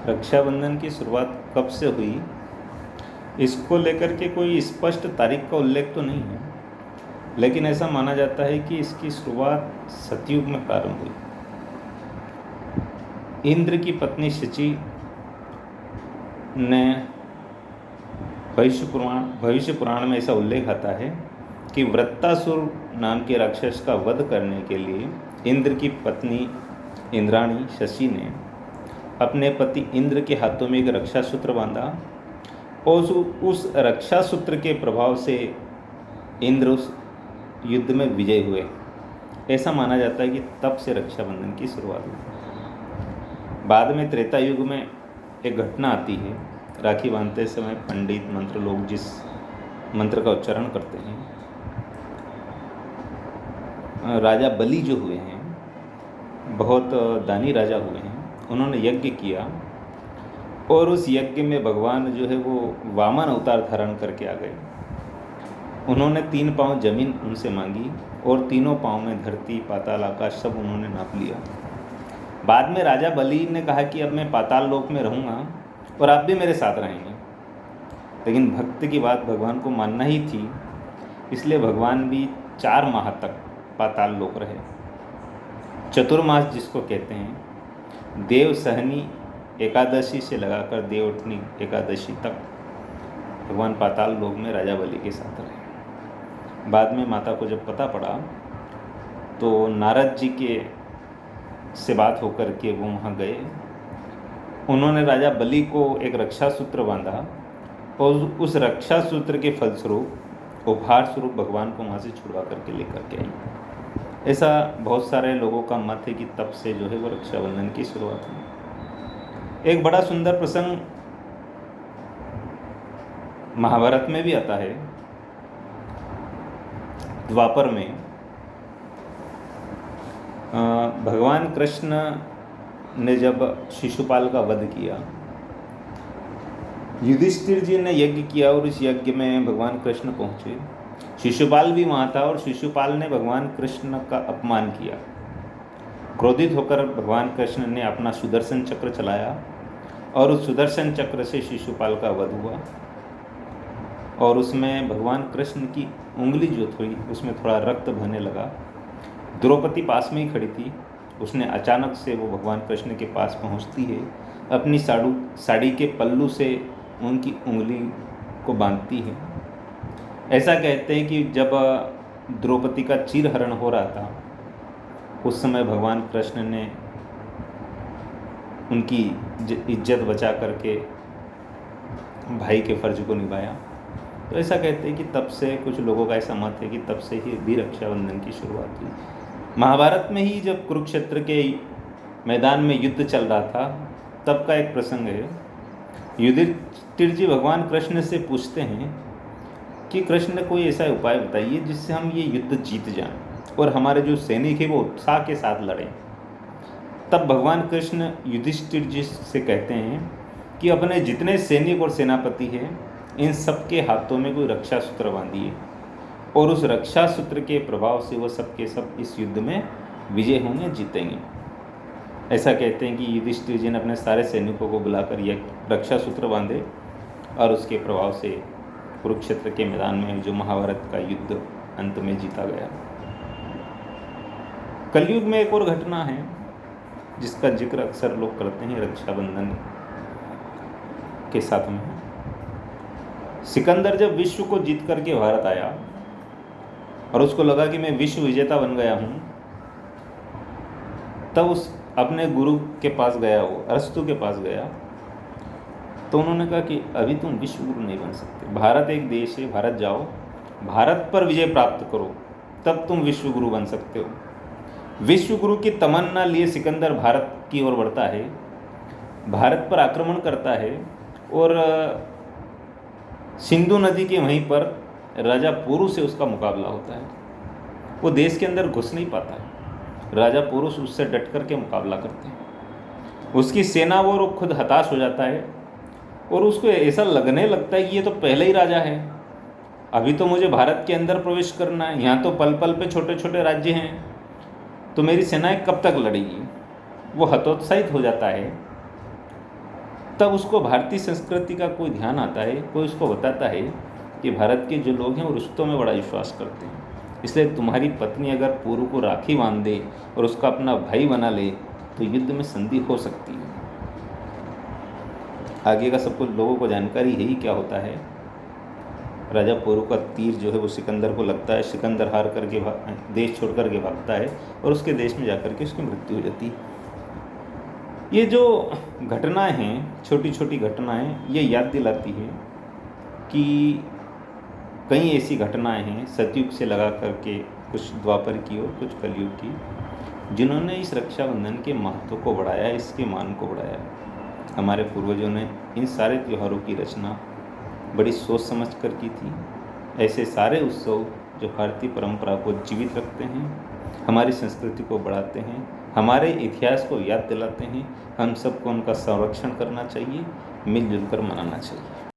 रक्षाबंधन की शुरुआत कब से हुई, इसको लेकर के कोई स्पष्ट तारीख का उल्लेख तो नहीं है, लेकिन ऐसा माना जाता है कि इसकी शुरुआत सतयुग में प्रारंभ हुई। इंद्र की पत्नी शची ने भविष्य पुराण में ऐसा उल्लेख आता है कि वृत्तासुर नाम के राक्षस का वध करने के लिए इंद्र की पत्नी इंद्राणी शची ने अपने पति इंद्र के हाथों में एक रक्षा सूत्र बांधा और उस रक्षा सूत्र के प्रभाव से इंद्र उस युद्ध में विजय हुए। ऐसा माना जाता है कि तब से रक्षाबंधन की शुरुआत हुई। बाद में त्रेता युग में एक घटना आती है। राखी बांधते समय पंडित मंत्र लोग जिस मंत्र का उच्चारण करते हैं, राजा बलि जो हुए हैं, बहुत दानी राजा हुए हैं, उन्होंने यज्ञ किया और उस यज्ञ में भगवान जो है वो वामन अवतार धारण करके आ गए। उन्होंने 3 पाँव जमीन उनसे मांगी और तीनों पाँव में धरती पाताल आकाश सब उन्होंने नाप लिया। बाद में राजा बलि ने कहा कि अब मैं पाताल लोक में रहूँगा और आप भी मेरे साथ रहेंगे, लेकिन भक्त की बात भगवान को मानना ही थी, इसलिए भगवान भी 4 माह तक पाताल लोक रहे। चतुर्मास जिसको कहते हैं, देव सहनी एकादशी से लगाकर देवउठनी एकादशी तक भगवान पाताल लोक में राजा बलि के साथ रहे। बाद में माता को जब पता पड़ा तो नारद जी के से बात होकर के वो वहाँ गए। उन्होंने राजा बलि को एक रक्षा सूत्र बांधा और उस रक्षा सूत्र के फलस्वरूप उपहार स्वरूप भगवान को वहाँ से छुड़वा करके लेकर के आई। ऐसा बहुत सारे लोगों का मत है कि तब से जो है वो रक्षाबंधन की शुरुआत हुई। एक बड़ा सुंदर प्रसंग महाभारत में भी आता है। द्वापर में भगवान कृष्ण ने जब शिशुपाल का वध किया, युधिष्ठिर जी ने यज्ञ किया और इस यज्ञ में भगवान कृष्ण पहुँचे। शिशुपाल भी वहाँ था और शिशुपाल ने भगवान कृष्ण का अपमान किया। क्रोधित होकर भगवान कृष्ण ने अपना सुदर्शन चक्र चलाया और उस सुदर्शन चक्र से शिशुपाल का वध हुआ और उसमें भगवान कृष्ण की उंगली जो थी उसमें थोड़ा रक्त बहने लगा। द्रौपदी पास में ही खड़ी थी। उसने अचानक से वो भगवान कृष्ण के पास पहुंचती है, अपनी साड़ी के पल्लू से उनकी उंगली को बांधती है। ऐसा कहते हैं कि जब द्रौपदी का चीरहरण हो रहा था उस समय भगवान कृष्ण ने उनकी इज्जत बचा करके भाई के फर्ज को निभाया। तो ऐसा कहते हैं कि तब से, कुछ लोगों का ऐसा मत है कि तब से ही भी रक्षाबंधन की शुरुआत हुई। महाभारत में ही जब कुरुक्षेत्र के मैदान में युद्ध चल रहा था तब का एक प्रसंग है। युधिष्ठिर जी भगवान कृष्ण से पूछते हैं कि कृष्ण कोई ऐसा उपाय बताइए जिससे हम ये युद्ध जीत जाएं और हमारे जो सैनिक हैं वो उत्साह के साथ लड़ें। तब भगवान कृष्ण युधिष्ठिर जी से कहते हैं कि अपने जितने सैनिक और सेनापति हैं इन सब के हाथों में कोई रक्षा सूत्र बांधिए और उस रक्षा सूत्र के प्रभाव से वो सब के सब इस युद्ध में विजय होंगे, जीतेंगे। ऐसा कहते हैं कि युधिष्ठिर जी ने अपने सारे सैनिकों को बुलाकर यह रक्षा सूत्र बांधे और उसके प्रभाव से कुरुक्षेत्र के मैदान में जो महाभारत का युद्ध अंत में जीता गया। कलयुग में एक और घटना है जिसका जिक्र अक्सर लोग करते हैं रक्षाबंधन के साथ में। सिकंदर जब विश्व को जीत करके भारत आया और उसको लगा कि मैं विश्व विजेता बन गया हूँ, तब उस अपने गुरु के पास गया, वो अरस्तु के पास गया। तो उन्होंने कहा कि अभी तुम विश्व गुरु नहीं बन सकते, भारत एक देश है, भारत जाओ, भारत पर विजय प्राप्त करो, तब तुम विश्व गुरु बन सकते हो। विश्व गुरु की तमन्ना लिए सिकंदर भारत की ओर बढ़ता है, भारत पर आक्रमण करता है और सिंधु नदी के वहीं पर राजा पुरु से उसका मुकाबला होता है। वो देश के अंदर घुस नहीं पाता है, राजा पुरुष उससे डट कर के मुकाबला करते हैं। उसकी सेना वो खुद हताश हो जाता है और उसको ऐसा लगने लगता है कि ये तो पहले ही राजा है, अभी तो मुझे भारत के अंदर प्रवेश करना है, यहाँ तो पल पल पे छोटे छोटे राज्य हैं, तो मेरी सेनाएं कब तक लड़ेगी। वो हतोत्साहित हो जाता है तब उसको भारतीय संस्कृति का कोई ध्यान आता है, कोई उसको बताता है कि भारत के जो लोग हैं वो रिश्तों में बड़ा विश्वास करते हैं, इसलिए तुम्हारी पत्नी अगर पुरु को राखी बांध दे और उसका अपना भाई बना ले तो युद्ध में संधि हो सकती है। आगे का सब कुछ लोगों को जानकारी है ही क्या होता है। राजा पुरु का तीर जो है वो सिकंदर को लगता है, सिकंदर हार करके देश छोड़ करके भागता है और उसके देश में जाकर के उसकी मृत्यु हो जाती है। ये जो घटनाएं हैं, छोटी छोटी घटनाएं, ये याद दिलाती है कि कई ऐसी घटनाएं हैं सतयुग से लगा करके, कुछ द्वापर की और कुछ कलयुग की, जिन्होंने इस रक्षाबंधन के महत्व को बढ़ाया, इसके मान को बढ़ाया। हमारे पूर्वजों ने इन सारे त्योहारों की रचना बड़ी सोच समझ कर की थी। ऐसे सारे उत्सव जो भारतीय परंपरा को जीवित रखते हैं, हमारी संस्कृति को बढ़ाते हैं, हमारे इतिहास को याद दिलाते हैं, हम सबको उनका संरक्षण करना चाहिए, मिलजुल कर मनाना चाहिए।